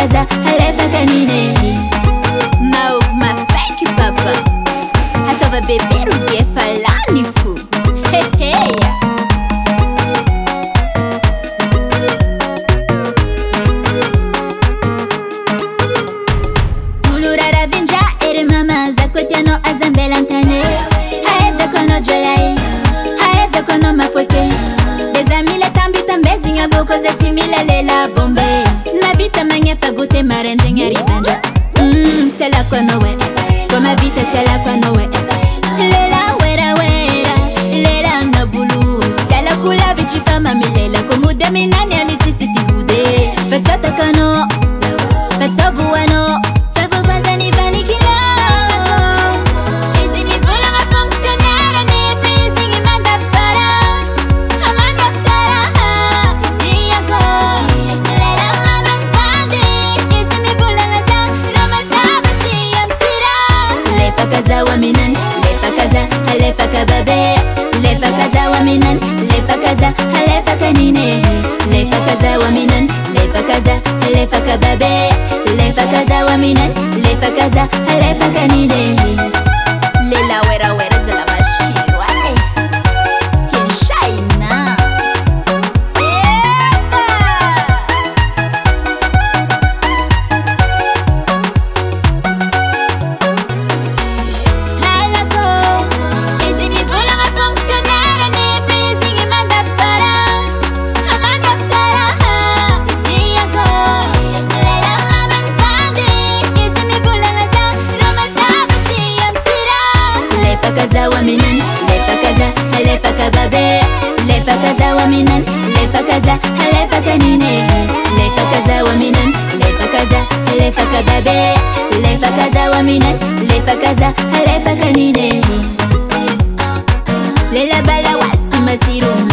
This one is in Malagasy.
kaza halefa kanine ma fake papa hatava beber o dia falani fu hey tulurara vinja ere mama zakwetiano azambelantane haeza kono jolai haeza kono mafweke Bezamile tambi tambezinha boko zetimile lela bombe Nabita manyefa gute marenje ngari banja Tela kwa nowe Koma vita tela kwa nowe Lela wera wera Lela ngabulu Tela kula vichifa mamilela Komude minani amitisi tibuze Fachata kano Fachovu wano Tafu bazani vani kila Waminan lefa kaza halefa kababe lefa kaza waminan lefa kaza halefa kanine lefa kaza waminan lefa kaza halefa kababe lefa kaza waminan lefa kaza halefa kanine lela wera wera zala mashirwa tien shaina kaza waminan lefa kaza halefa kababe lefa kaza waminan lefa kaza halefa kanine lefa kaza waminan lefa kaza halefa kababe lefa kaza waminan lefa kaza halefa kanine lela bala wasi masiru